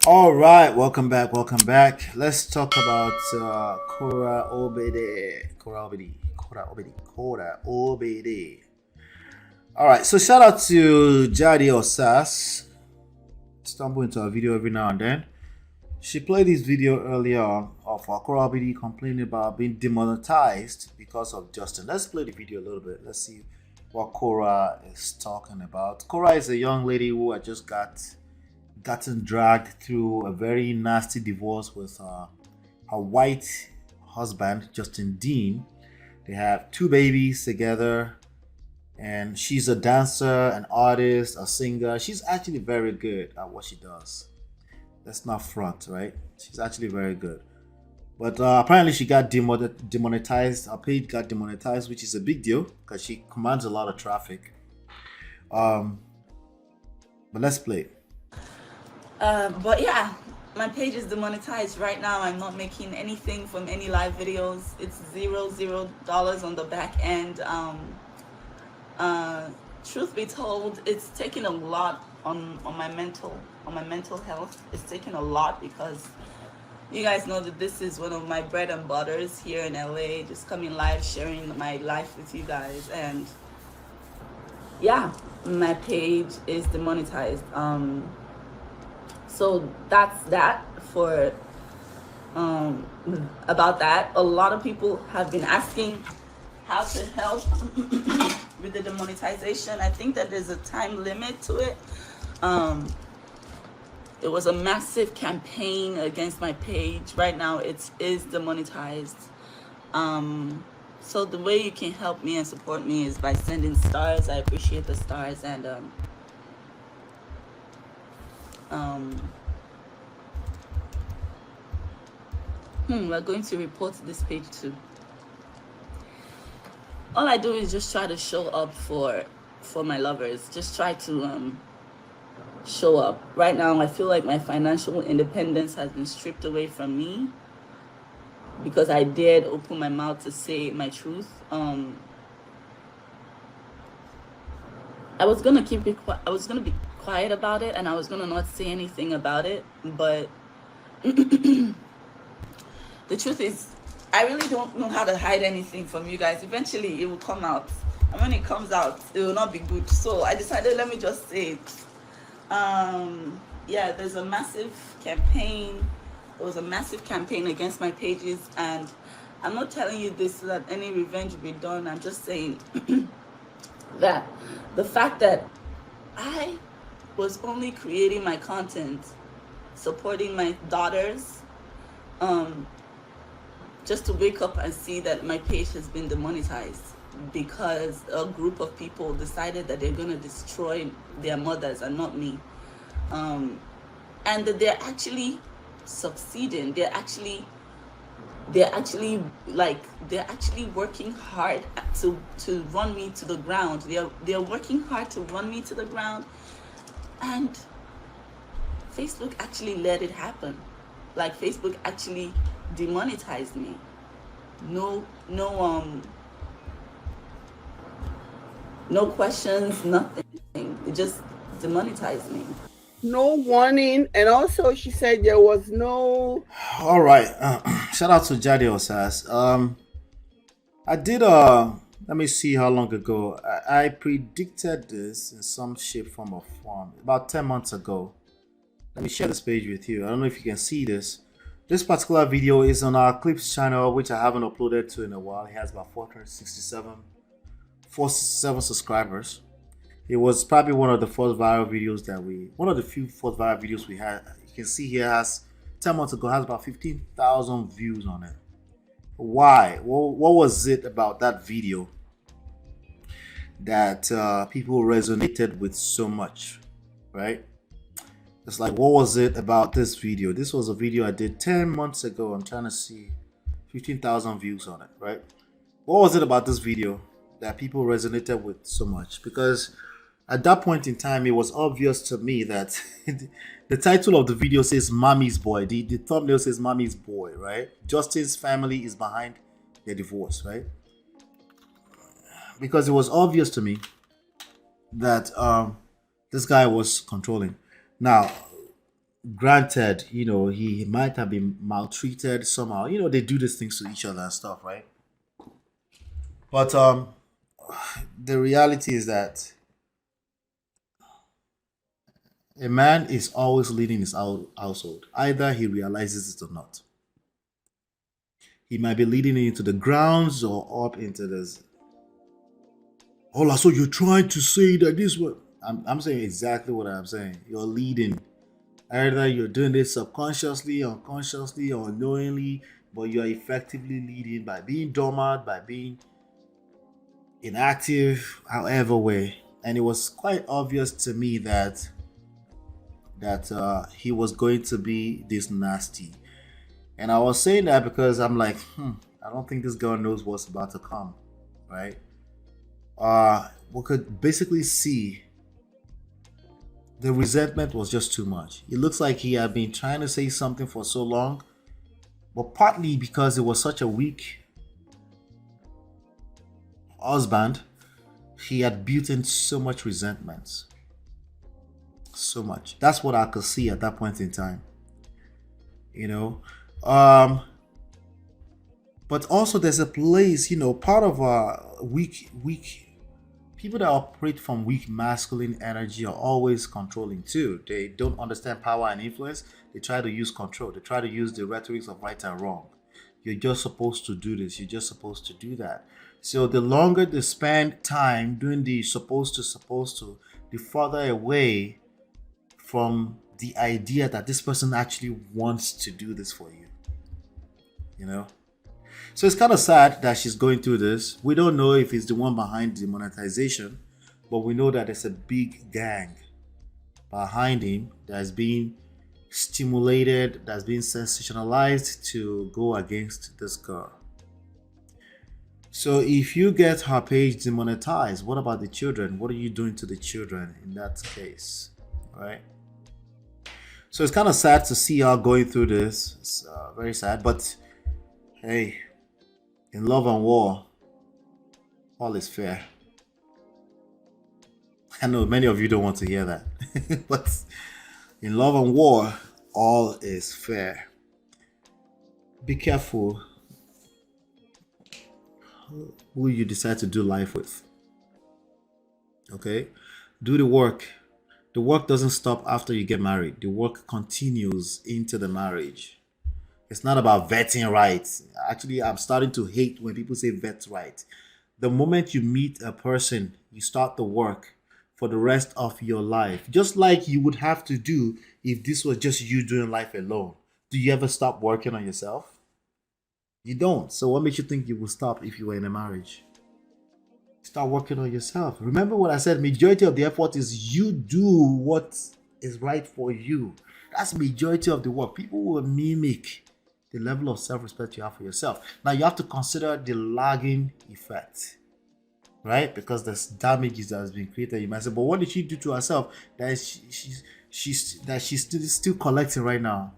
All right, welcome back. Welcome back. Let's talk about KORRA OBIDI. KORRA OBIDI. KORRA OBIDI. KORRA OBIDI. All right, so shout out to Jadi Osas. Stumble into a video every now and then. She played this video earlier on of KORRA OBIDI complaining about being demonetized because of Justin. Let's play the video a little bit. Let's see what KORRA is talking about. KORRA is a young lady who had just gotten dragged through a very nasty divorce with her white husband, Justin Dean. They have two babies together, and she's a dancer, an artist, a singer. She's actually very good at what she does. Let's not front, right? She's actually very good. But apparently she got demonetized. Her page got demonetized, which is a big deal because she commands a lot of traffic. Um, but let's play. But yeah, my page is demonetized right now. I'm not making anything from any live videos. It's $0 on the back end. Truth be told, it's taking a lot on my mental health. It's taking a lot because you guys know that this is one of my bread and butters here in LA, just coming live, sharing my life with you guys. And yeah, my page is demonetized. So that's that for about that. A lot of people have been asking how to help with the demonetization. I think that there's a time limit to it. It was a massive campaign against my page. Right now it is demonetized. So the way you can help me and support me is by sending stars. I appreciate the stars. And we're going to report this page too. All I do is just try to show up for my lovers. Just try to show up. Right now I feel like my financial independence has been stripped away from me because I dared open my mouth to say my truth. I was gonna be quiet about it, and I was gonna not say anything about it, but the truth is I really don't know how to hide anything from you guys. Eventually it will come out, and when it comes out it will not be good. So I decided, let me just say it. Yeah, there's a massive campaign. There was a massive campaign against my pages, and I'm not telling you this so that any revenge will be done. I'm just saying that the fact that I was only creating my content, supporting my daughters, just to wake up and see that my page has been demonetized because a group of people decided that they're going to destroy their mothers and not me. And that they're actually succeeding. They're actually working hard to run me to the ground. They're working hard to run me to the ground, and Facebook actually let it happen. Like, Facebook actually demonetized me. No questions, nothing. It just demonetized me. No warning, and also she said there was no. All right. Shout out to Jadi Osas. I did let me see how long ago. I predicted this in some shape, form, or form about 10 months ago. Let me share this page with you. I don't know if you can see this. This particular video is on our Clips channel, which I haven't uploaded to in a while. It has about 47 subscribers. It was probably one of the first viral videos one of the few first viral videos we had. You can see here has 10 months ago has about 15,000 views on it. Why? What was it about that video that people resonated with so much, right? It's like, what was it about this video? This was a video I did 10 months ago. I'm trying to see 15,000 views on it, right? What was it about this video that people resonated with so much? Because at that point in time, it was obvious to me that the title of the video says Mommy's Boy. The thumbnail says Mommy's Boy, right? Justin's family is behind their divorce, right? Because it was obvious to me that this guy was controlling. Now, granted, he might have been maltreated somehow. They do these things to each other and stuff, right? But the reality is that a man is always leading his household. Either he realizes it or not. He might be leading it into the grounds or up into this. Oh, so you're trying to say that this one? I'm saying exactly what I'm saying. You're leading. Either you're doing this subconsciously, unconsciously, or unknowingly, but you're effectively leading by being dormant, by being inactive, however way. And it was quite obvious to me that he was going to be this nasty. And I was saying that because I'm like, I don't think this girl knows what's about to come, right? We could basically see the resentment was just too much. It looks like he had been trying to say something for so long, but partly because it was such a weak husband, he had built in so much resentment. So much. That's what I could see at that point in time. But also there's a place, part of weak people that operate from weak masculine energy are always controlling too. They don't understand power and influence. They try to use control. They try to use the rhetorics of right and wrong. You're just supposed to do this. You're just supposed to do that. So the longer they spend time doing the supposed to, the further away from the idea that this person actually wants to do this for you. So it's kind of sad that she's going through this. We don't know if it's the one behind the monetization, but we know that there's a big gang behind him that's being stimulated, that's being sensationalized to go against this girl. So if you get her page demonetized, what about the children? What are you doing to the children in that case? Right? So it's kind of sad to see her going through this. It's very sad. But hey, in love and war, all is fair. I know many of you don't want to hear that. But in love and war, all is fair. Be careful who you decide to do life with. Okay? Do the work. The work doesn't stop after you get married. The work continues into the marriage. It's not about vetting rights. Actually, I'm starting to hate when people say vet right. The moment you meet a person, you start the work for the rest of your life. Just like you would have to do if this was just you doing life alone. Do you ever stop working on yourself? You don't. So what makes you think you will stop if you were in a marriage? Start working on yourself. Remember what I said, majority of the effort is you do what is right for you. That's majority of the work. People will mimic the level of self-respect you have for yourself. Now you have to consider the lagging effect, right? Because there's damages that has been created. You might say, but what did she do to herself that she's still collecting right now?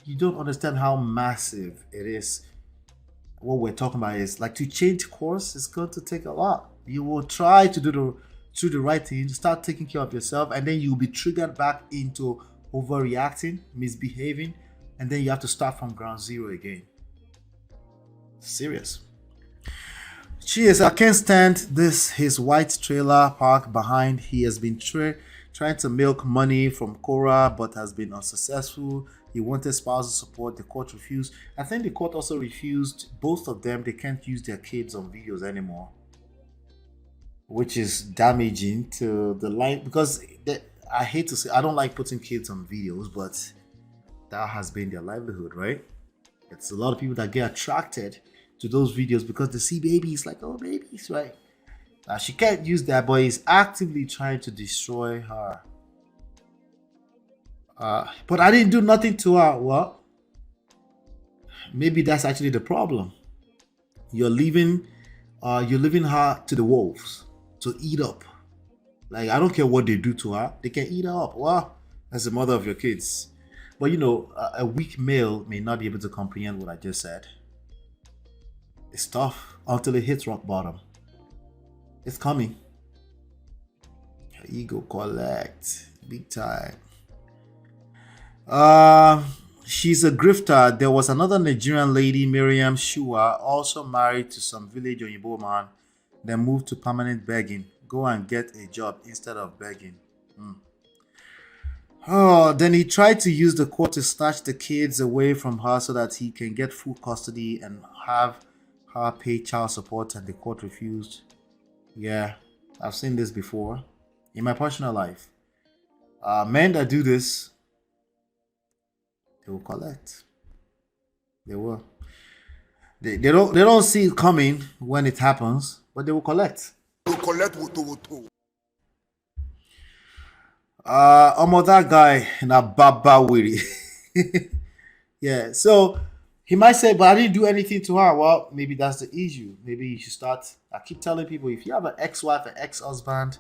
You don't understand how massive it is. What we're talking about is like to change course is going to take a lot. You will try to do the right thing, start taking care of yourself, and then you'll be triggered back into overreacting, misbehaving, and then you have to start from ground zero again. Serious. Cheers, I can't stand this. His white trailer park behind. He has been trying to milk money from KORRA but has been unsuccessful. He wanted spousal support. The court refused. I think the court also refused both of them. They can't use their kids on videos anymore, which is damaging to the line because I hate to say, I don't like putting kids on videos, but that has been their livelihood, right? It's a lot of people that get attracted to those videos because they see babies, like, oh, babies, right? Now she can't use that, but he's actively trying to destroy her. But I didn't do nothing to her. Well, maybe that's actually the problem. You're leaving her to the wolves to eat up. Like, I don't care what they do to her, they can eat her up. Well, that's the mother of your kids. But a weak male may not be able to comprehend what I just said. It's tough until it hits rock bottom. It's coming. Your ego collect big time. Uh, she's a grifter. There was another Nigerian lady, Miriam Shua, also married to some village Oyibo man, then moved to permanent begging. Go and get a job instead of begging. Oh, then he tried to use the court to snatch the kids away from her so that he can get full custody and have her pay child support, and the court refused. Yeah, I've seen this before in my personal life. Men that do this, they will collect. They will. They don't see it coming when it happens, but they will collect. That guy na baba wiri. Yeah, so he might say, but I didn't do anything to her. Well, maybe that's the issue. Maybe you should start. I keep telling people, if you have an ex-wife, an ex-husband,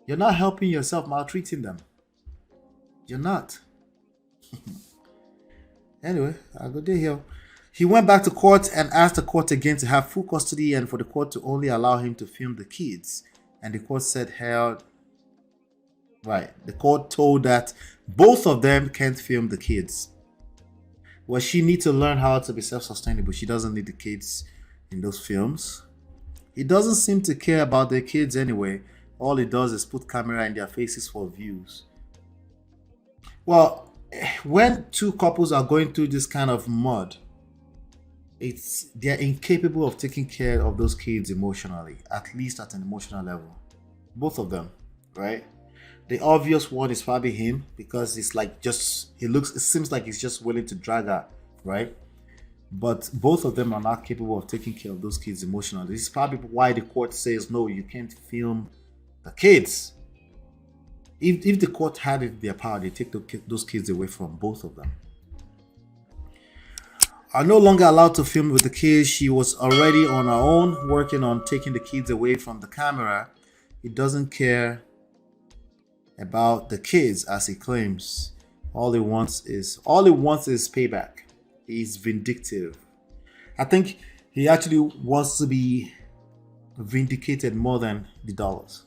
you're not helping yourself, maltreating them. You're not. Anyway, I'll go there here. He went back to court and asked the court again to have full custody and for the court to only allow him to film the kids. And the court said, held. Right. The court told that both of them can't film the kids. Well, she needs to learn how to be self-sustainable. She doesn't need the kids in those films. He doesn't seem to care about their kids anyway. All he does is put camera in their faces for views. Well, when two couples are going through this kind of mud, they're incapable of taking care of those kids emotionally, at least at an emotional level. Both of them, right? The obvious one is probably him, because it's like it seems like he's just willing to drag her, right? But both of them are not capable of taking care of those kids emotionally. This is probably why the court says, no, you can't film the kids. If the court had it in their power, they take those kids away from both of them. Are no longer allowed to film with the kids. She was already on her own, working on taking the kids away from the camera. He doesn't care about the kids, as he claims. All he wants is payback. He's vindictive. I think he actually wants to be vindicated more than the dollars.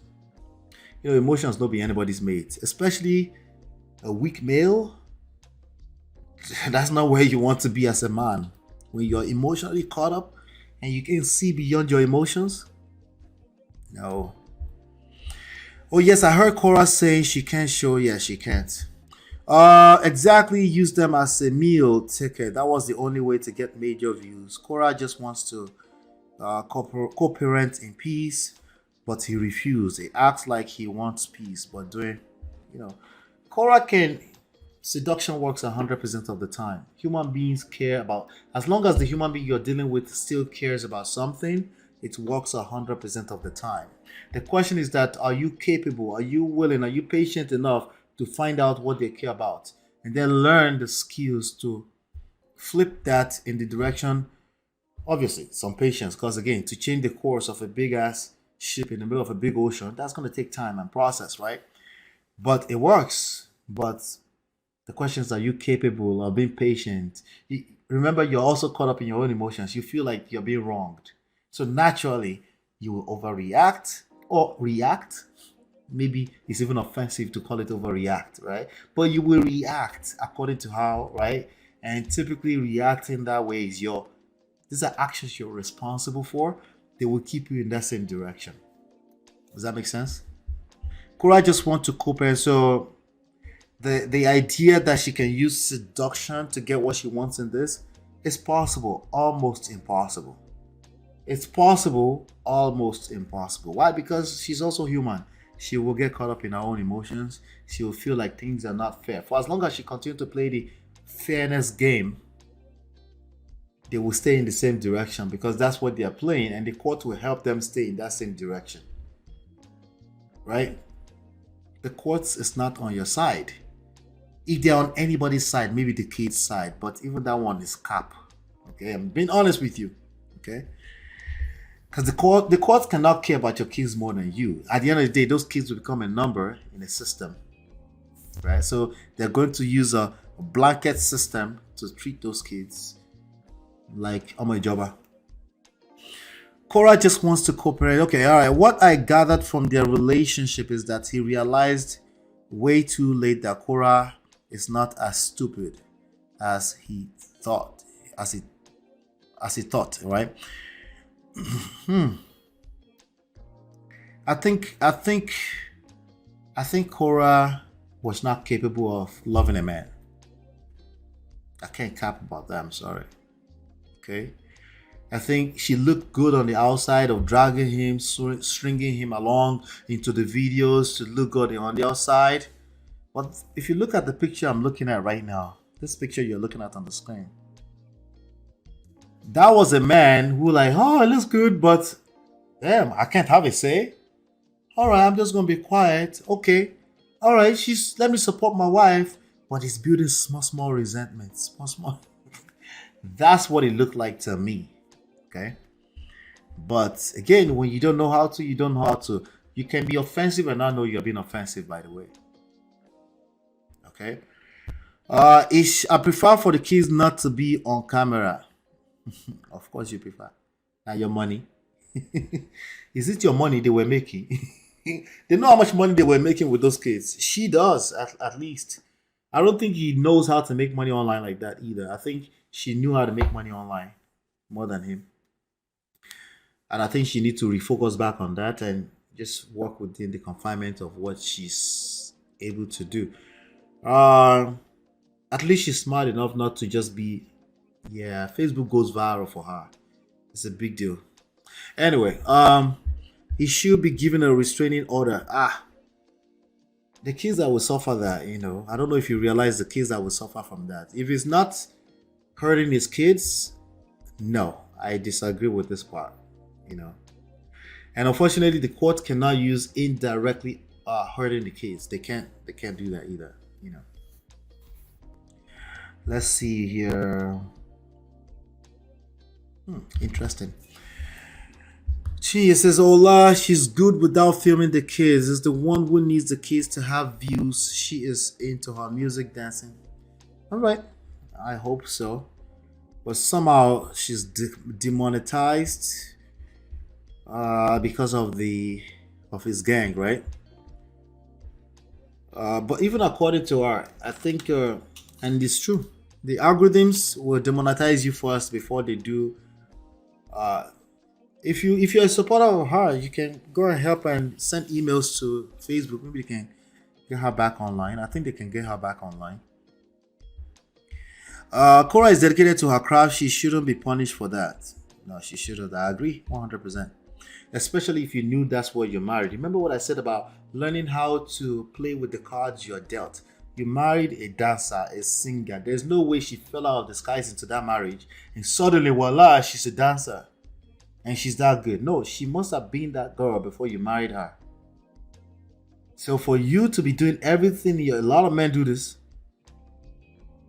Emotions don't be anybody's mate, especially a weak male. That's not where you want to be as a man. When you're emotionally caught up and you can't see beyond your emotions. No. Oh yes, I heard KORRA saying she can't show. Yeah, she can't. Exactly. Use them as a meal ticket. That was the only way to get major views. KORRA just wants to co-parent in peace. But he refused. He acts like he wants peace, but KORRA seduction works 100% of the time. Human beings care about, as long as the human being you're dealing with still cares about something, it works 100% of the time. The question is that, are you capable? Are you willing? Are you patient enough to find out what they care about? And then learn the skills to flip that in the direction, obviously, some patience, because again, to change the course of a big ass ship in the middle of a big ocean, that's going to take time and process, right? But it works. But the question is, are you capable of being patient? Remember, you're also caught up in your own emotions. You feel like you're being wronged, so naturally you will overreact or react. Maybe it's even offensive to call it overreact, right? But you will react according to how, right? And typically reacting that way these are actions you're responsible for. They will keep you in that same direction. Does that make sense? KORRA just wants to cope, and so the idea that she can use seduction to get what she wants in this is possible, almost impossible. It's possible, almost impossible. Why? Because she's also human. She will get caught up in her own emotions. She will feel like things are not fair. For as long as she continues to play the fairness game, they will stay in the same direction because that's what they are playing, and the court will help them stay in that same direction. Right? The courts is not on your side. If they're on anybody's side, maybe the kid's side, but even that one is cap. Okay, I'm being honest with you. Okay? Because the courts cannot care about your kids more than you. At the end of the day, those kids will become a number in a system. Right? So they're going to use a blanket system to treat those kids like Omoijoba. KORRA just wants to cooperate. Okay, all right. What I gathered from their relationship is that he realized way too late that KORRA is not as stupid as he thought, as he thought, right? I think KORRA was not capable of loving a man. I can't cap about that, I'm sorry. Okay? I think she looked good on the outside of dragging him, stringing him along into the videos to look good on the outside. But if you look at the picture I'm looking at right now, this picture you're looking at on the screen, that was a man who like, oh, it looks good, but damn, I can't have a say. All right, I'm just gonna be quiet. Okay, all right, let me support my wife, but he's building small resentments, small. That's what it looked like to me. Okay, but again, when you don't know how to, you don't know how to. You can be offensive and not know you're being offensive. By the way. Okay. I prefer for the kids not to be on camera. Of course you prefer. Now your money. Is it your money they were making? They know how much money they were making with those kids. She does, at least. I don't think he knows how to make money online like that either. I think she knew how to make money online more than him. And I think she needs to refocus back on that and just work within the confinement of what she's able to do. At least she's smart enough not to just be, yeah, Facebook goes viral for her. It's a big deal. Anyway, he should be given a restraining order. The kids that will suffer that, I don't know if you realize the kids that will suffer from that. If it's not hurting his kids, no, I disagree with this part, And unfortunately, the court cannot use indirectly hurting the kids. They can't do that either, Let's see here. Interesting. She says, Ola, she's good without filming the kids. Is the one who needs the kids to have views. She is into her music, dancing. All right. I hope so. But somehow she's demonetized because of his gang, right? But even according to her, I think, and it's true, the algorithms will demonetize you first before they do. If you're a supporter of her, you can go and help and send emails to Facebook. Maybe they can get her back online. I think they can get her back online. KORRA is dedicated to her craft. She shouldn't be punished for that. No, she shouldn't. I agree 100%. Especially if you knew that's what you're married. Remember what I said about learning how to play with the cards you're dealt. You married a dancer, a singer. There's no way she fell out of the skies into that marriage and suddenly, voila, she's a dancer. And she's that good. No, she must have been that girl before you married her. So for you to be doing everything, a lot of men do this.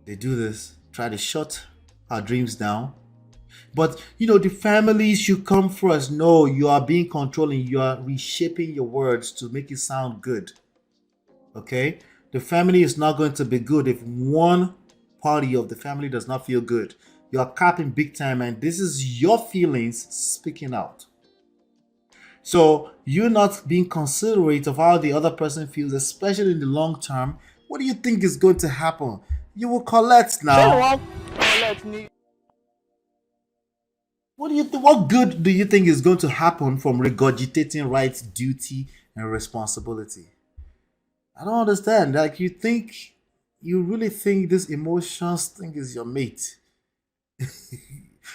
They do this. Try to shut her dreams down. But, the family should come first. No, you are being controlling. You are reshaping your words to make it sound good. Okay? The family is not going to be good if one party of the family does not feel good. You are capping big time, and this is your feelings speaking out. So you're not being considerate of how the other person feels, especially in the long term. What do you think is going to happen? You will collect now. What good do you think is going to happen from regurgitating rights, duty, and responsibility? I don't understand. Like, you really think this emotions thing is your mate?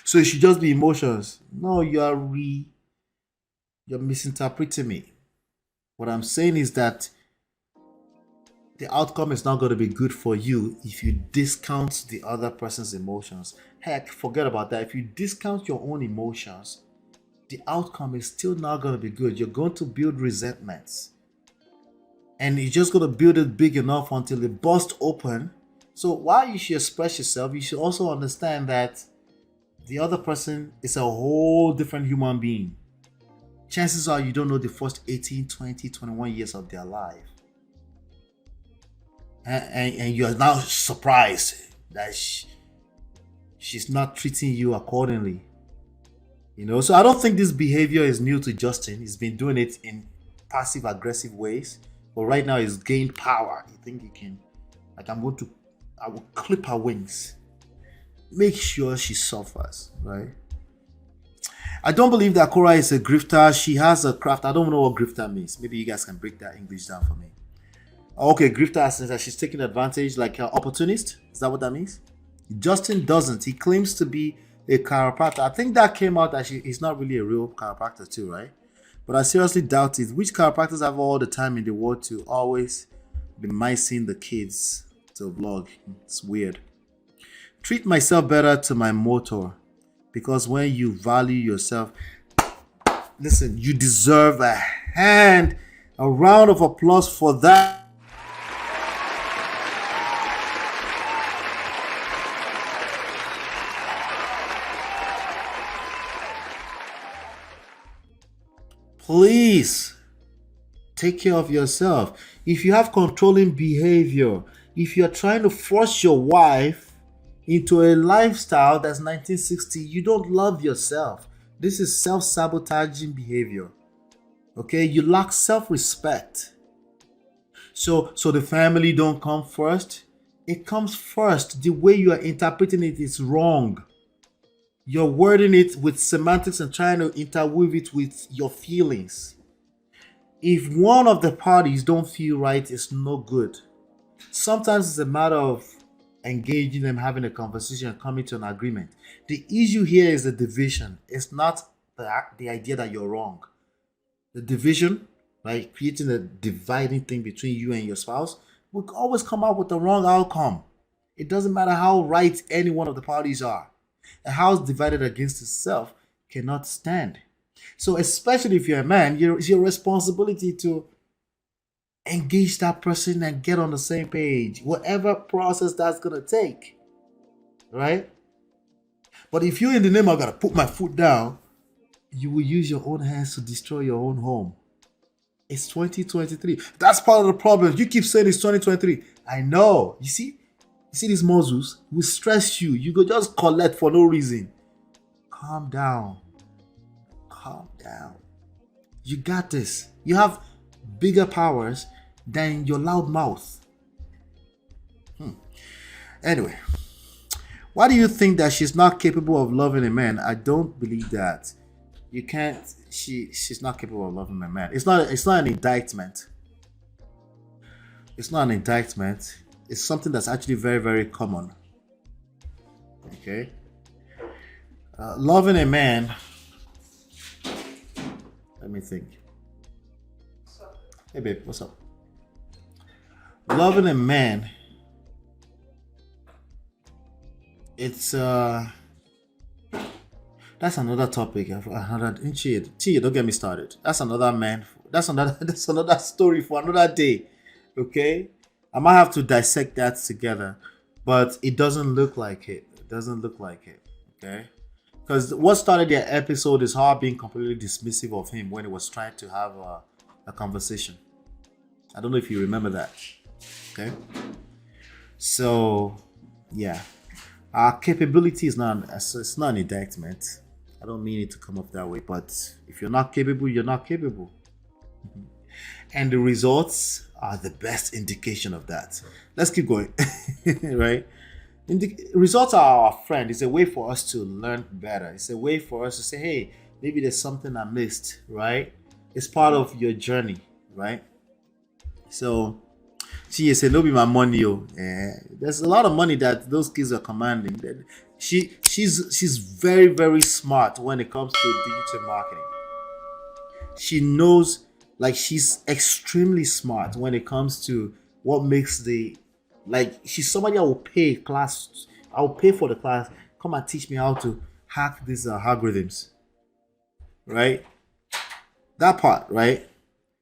So it should just be emotions. No, you're misinterpreting me. What I'm saying is that the outcome is not going to be good for you if you discount the other person's emotions. Heck, forget about that. If you discount your own emotions, the outcome is still not going to be good. You're going to build resentments. And you're just going to build it big enough until it busts open. So while you should express yourself, you should also understand that the other person is a whole different human being. Chances are you don't know the first 18, 20, 21 years of their life. And you're now surprised that she's not treating you accordingly. So I don't think this behavior is new to Justin. He's been doing it in passive aggressive ways. But right now he's gained power. You think he can, like, I'm going to I will clip her wings. Make sure she suffers, right? I don't believe that KORRA is a grifter. She has a craft. I don't know what grifter means. Maybe you guys can break that English down for me. Okay, grifter says that she's taking advantage, like an opportunist. Is that what that means? Justin doesn't. He claims to be a chiropractor. I think that came out that he's not really a real chiropractor too, right? But I seriously doubt it. Which chiropractors have all the time in the world to always be micing the kids to vlog? It's weird. Treat myself better to my motor, because when you value yourself, listen, you deserve a round of applause for that. Please take care of yourself. If you have controlling behavior, if you're trying to force your wife into a lifestyle that's 1960, you don't love yourself. This is self-sabotaging behavior. Okay, you lack self-respect. So the family don't come first. It comes first. The way you are interpreting it is wrong. You're wording it with semantics and trying to interweave it with your feelings. If one of the parties don't feel right, it's no good. Sometimes it's a matter of engaging them, having a conversation, and coming to an agreement. The issue here is the division. It's not the idea that you're wrong. The division, like creating a dividing thing between you and your spouse, will always come out with the wrong outcome. It doesn't matter how right any one of the parties are. A house divided against itself cannot stand. So especially if you're a man, it's your responsibility to engage that person and get on the same page, whatever process that's going to take, right? But if you're in the name of gotta put my foot down, you will use your own hands to destroy your own home. It's 2023. That's part of the problem. You keep saying it's 2023. I know. You see these muscles will stress you. You go just collect for no reason. Calm down. Calm down. You got this. You have bigger powers than your loud mouth. Anyway, why do you think that she's not capable of loving a man? I don't believe that. You can't. She's not capable of loving a man. It's not an indictment. It's not an indictment. It's something that's actually very, very common. Okay. Loving a man. Let me think. Hey babe, what's up? Loving a man. It's that's another topic. Chi, don't get me started. That's another man. That's another story for another day. Okay, I might have to dissect that together, but it doesn't look like it. It doesn't look like it. Okay, because what started the episode is her being completely dismissive of him when he was trying to have a conversation. I don't know if you remember that. Okay, so yeah, our capability is not. It's not an indictment. I don't mean it to come off that way, but if you're not capable, you're not capable. And the results are the best indication of that. Let's keep going. Right? Results are our friend. It's a way for us to learn better. It's a way for us to say, hey, maybe there's something I missed, right? It's part of your journey, right? So she said, no be my money. There's a lot of money that those kids are commanding. She's very, very smart when it comes to digital marketing. She knows, like, she's extremely smart when it comes to what makes she's somebody I will pay class. I will pay for the class. Come and teach me how to hack these algorithms. Right? That part, right?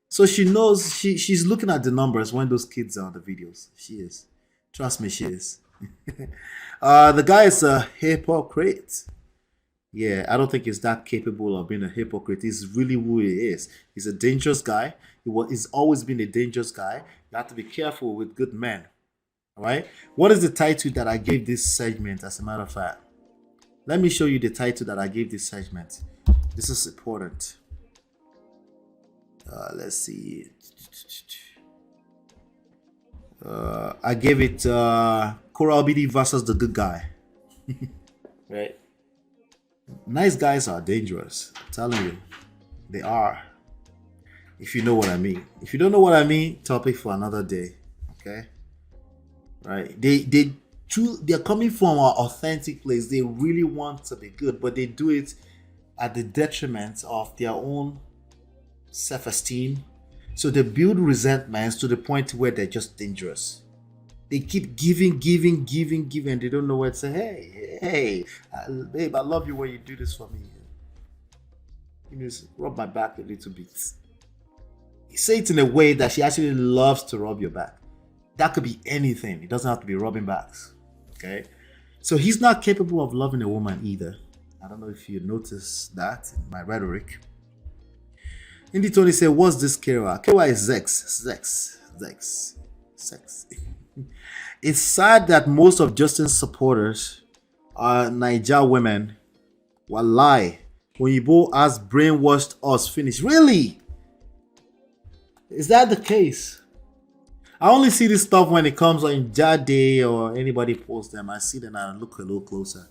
So she knows, she's looking at the numbers when those kids are on the videos. She is. Trust me, she is. The guy is a hypocrite. Yeah, I don't think he's that capable of being a hypocrite. He's really who he is. He's a dangerous guy. He's always been a dangerous guy. You have to be careful with good men. All right? What is the title that I gave this segment, as a matter of fact? Let me show you the title that I gave this segment. This is important. Let's see. I gave it KORRA OBIDI versus the good guy. Right? Nice guys are dangerous. I'm telling you. They are. If you know what I mean. If you don't know what I mean, topic for another day. Okay? Right? They're coming from an authentic place. They really want to be good, but they do it at the detriment of their own self-esteem. So they build resentments to the point where they're just dangerous. They keep giving. They don't know where to say, hey, babe, I love you when you do this for me. You know, rub my back a little bit. Say it in a way that she actually loves to rub your back. That could be anything. It doesn't have to be rubbing backs. Okay? So he's not capable of loving a woman either. I don't know if you notice that in my rhetoric. Indy Tony said, what's this KORRA? KORRA is sex. It's sad that most of Justin's supporters are Niger women. Wallahi. Oyibo has brainwashed us. Finish. Really? Is that the case? I only see this stuff when it comes on Jade or anybody posts them. I see them and I look a little closer.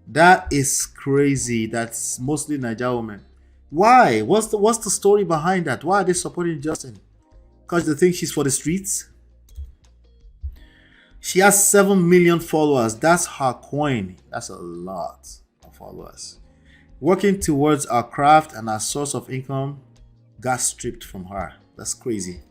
That is crazy. That's mostly Niger women. Why? What's the story behind that? Why are they supporting Justin? Because they think she's for the streets? She has 7 million followers. That's her coin. That's a lot of followers. Working towards our craft and our source of income got stripped from her. That's crazy.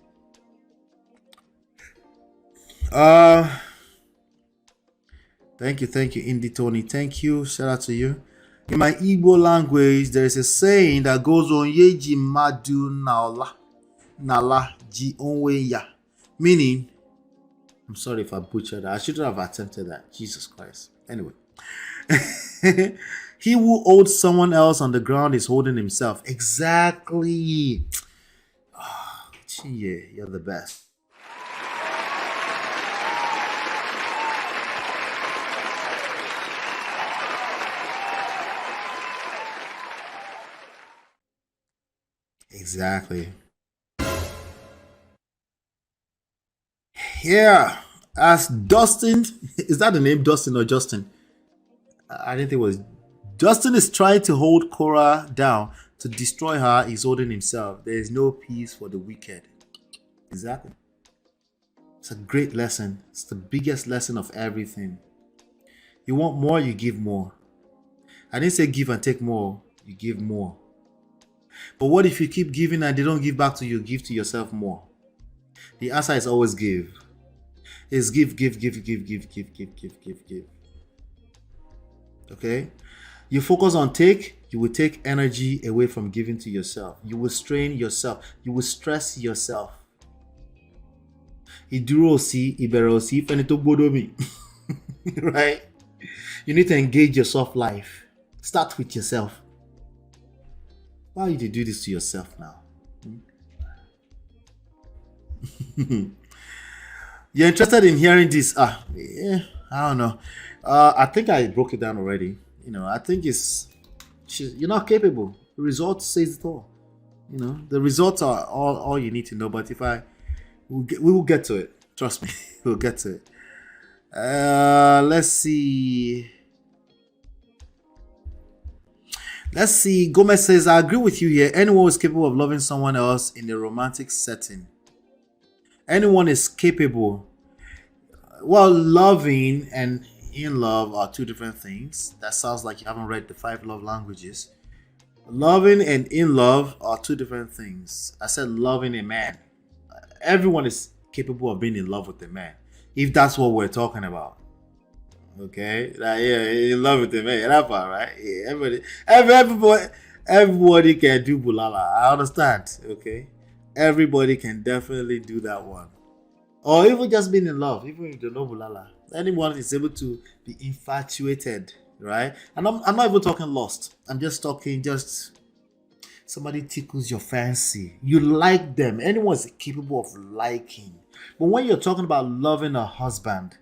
Thank you, Indy Tony. Thank you. Shout out to you. In my Igbo language, there is a saying that goes on Yeji Madu Nala Ji Onwe Ya. Meaning, I'm sorry if I butchered that. I shouldn't have attempted that. Jesus Christ. Anyway. He who holds someone else on the ground is holding himself. Exactly. Oh, Chinye, you're the best. Exactly. Yeah. As Dustin, is that the name, Dustin or Justin? I didn't think it was. Justin is trying to hold KORRA down to destroy her. He's holding himself. There is no peace for the wicked. Exactly. It's a great lesson. It's the biggest lesson of everything. You want more, you give more. I didn't say give and take more. You give more. But what if you keep giving and they don't give back to you? Give to yourself more. The answer is always give. It's give. Okay? You focus on take, you will take energy away from giving to yourself. You will strain yourself. You will stress yourself. Right? You need to engage your soft life. Start with yourself. Why did you do this to yourself now? You're interested in hearing this? Yeah, I don't know. I think I broke it down already. You know, I think you're not capable. The result says it all. You know, the results are all you need to know. But we will get to it. Trust me, we'll get to it. Let's see. Gomez says, I agree with you here. Anyone who is capable of loving someone else in a romantic setting. Anyone is capable. Well, loving and in love are two different things. That sounds like you haven't read the 5 love languages. Loving and in love are two different things. I said loving a man. Everyone is capable of being in love with a man, if that's what we're talking about. Okay, in love with a man. That part, right? Yeah, everybody can do bulala. I understand. Okay, everybody can definitely do that one. Or even just being in love, even if you don't know bulala. Anyone is able to be infatuated, right? And I'm not even talking lust. I'm just talking somebody tickles your fancy. You like them. Anyone is capable of liking. But when you're talking about loving a husband,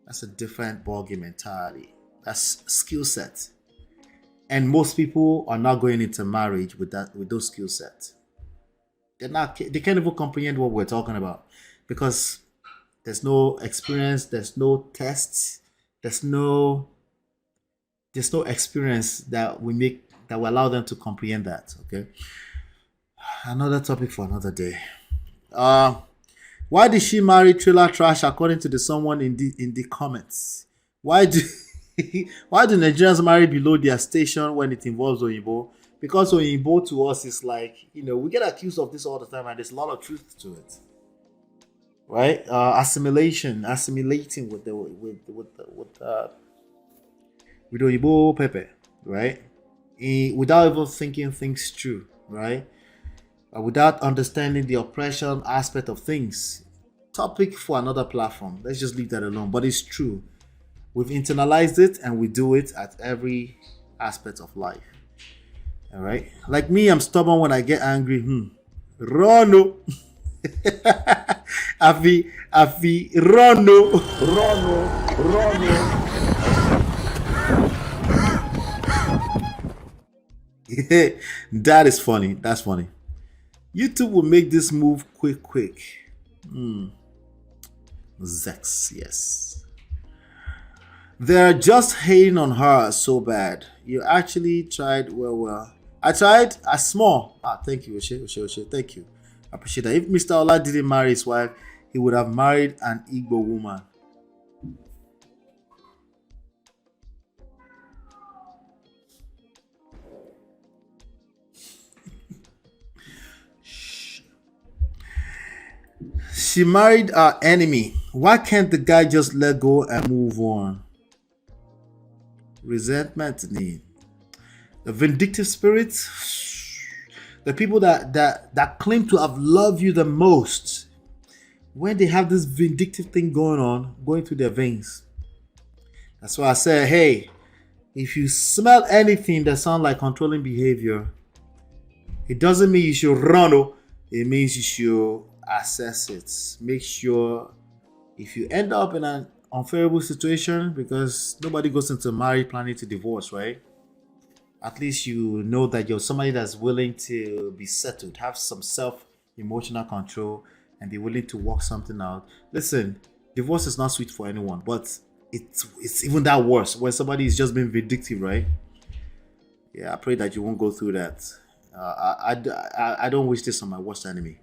that's a different ballgame entirely. That's skill set. And most people are not going into marriage with those skill sets. They can't even comprehend what we're talking about. Because There's no experience. There's no tests. There's no experience that will allow them to comprehend that. Okay. Another topic for another day. Why did she marry Trailer Trash according to the someone in the comments? Why do why do Nigerians marry below their station when it involves Oyinbo? Because Oyinbo to us is like, we get accused of this all the time, and there's a lot of truth to it. Right? Assimilating with Oyinbo Pepe, right? Without even thinking things through, right? Without understanding the oppression aspect of things. Topic for another platform. Let's just leave that alone. But it's true. We've internalized it, and we do it at every aspect of life. All right. Like me, I'm stubborn when I get angry. Rono. Afi, Rono. That is funny. That's funny. YouTube will make this move quick. Zex, yes. They're just hating on her so bad. You actually tried well. I tried as small. Thank you, Oshe. Thank you. I appreciate that. If Mr. Ola didn't marry his wife, he would have married an Igbo woman. She married our enemy. Why can't the guy just let go and move on? Resentment, need. The vindictive spirits, the people that claim to have loved you the most, when they have this vindictive thing going through their veins. That's why I said, hey, if you smell anything that sounds like controlling behavior, it doesn't mean you should run. It means you should assess it. Make sure if you end up in an unfavorable situation, because nobody goes into marriage planning to divorce, right? At least you know that you're somebody that's willing to be settled, have some self-emotional control, and be willing to work something out. Listen, divorce is not sweet for anyone, but it's even that worse when somebody is just being vindictive, right? Yeah, I pray that you won't go through that. I don't wish this on my worst enemy.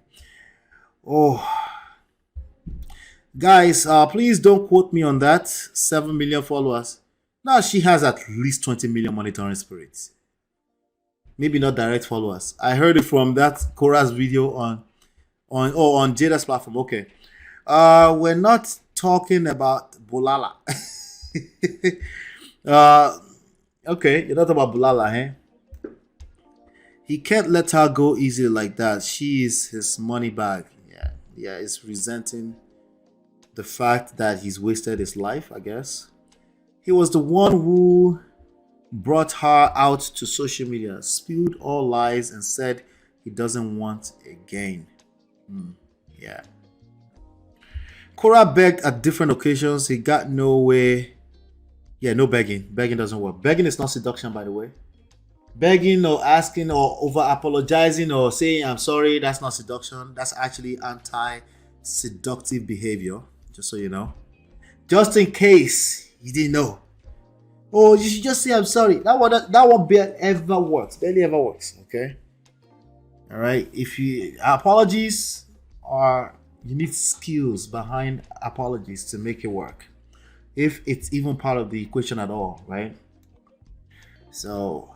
Oh, guys, please don't quote me on that. 7 million followers. Now she has at least 20 million monitoring spirits. Maybe not direct followers. I heard it from that KORRA's video on Jada's platform. Okay. We're not talking about Bulala. Okay, you're not talking about Bulala, eh? He can't let her go easily like that. She is his money bag. Yeah, he's resenting the fact that he's wasted his life, I guess. He was the one who brought her out to social media, spilled all lies, and said he doesn't want again. Yeah. KORRA begged at different occasions. He got no way. Yeah, no begging. Begging doesn't work. Begging is not seduction, by the way. Begging or asking or over apologizing or saying I'm sorry, that's not seduction. That's actually anti-seductive behavior, just so you know. Just in case you didn't know. Oh, you should just say I'm sorry. That one barely ever works. Okay. All right. If you apologies are you need skills behind apologies to make it work. If it's even part of the equation at all, right? So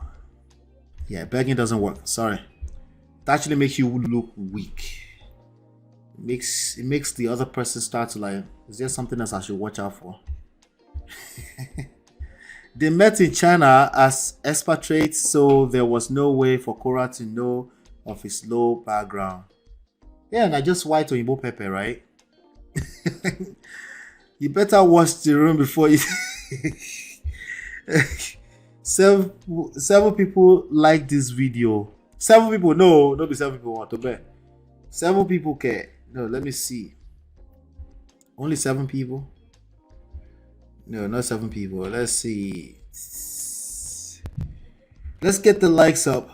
yeah, begging doesn't work. Sorry. It actually makes you look weak. It makes the other person start to like, is there something else I should watch out for? They met in China as expatriates, so there was no way for KORRA to know of his low background. Yeah, and I just white Oyinbo Pepe, right? You better watch the room before you... Several people like this video. Several people, no, not be 7 people want to bet. 7 people care. No, let me see. Only 7 people? No, not 7 people. Let's see. Let's get the likes up.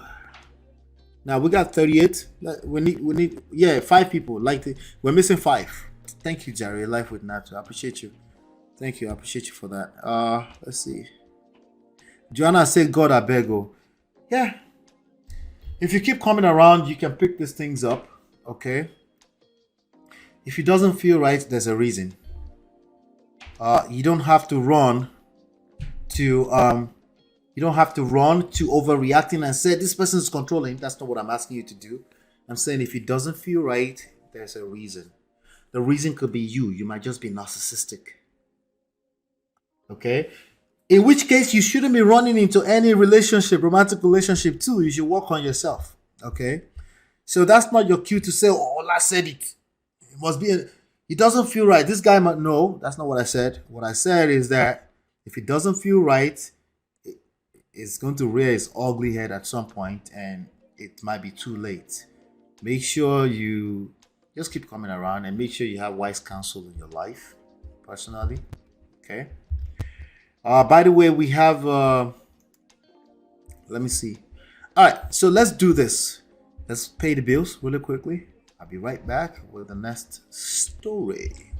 Now we got 38. We need 5 people like it. We're missing 5. Thank you, Jerry. Life with Nato. I appreciate you. Thank you. I appreciate you for that. Let's see. Joanna said, God, I beg you. Yeah. If you keep coming around, you can pick these things up. Okay. If it doesn't feel right, there's a reason. You don't have to run to overreacting and say this person is controlling. That's not what I'm asking you to do. I'm saying if it doesn't feel right, there's a reason. The reason could be you. You might just be narcissistic. Okay? In which case, you shouldn't be running into any relationship, romantic relationship too. You should work on yourself. Okay? So that's not your cue to say, oh, I said it. It must be, it doesn't feel right. This guy might, no, that's not what I said. What I said is that if it doesn't feel right, it's going to rear its ugly head at some point and it might be too late. Make sure you just keep coming around and make sure you have wise counsel in your life, personally. Okay. By the way, we have, let me see. All right, so let's do this. Let's pay the bills really quickly. I'll be right back with the next story.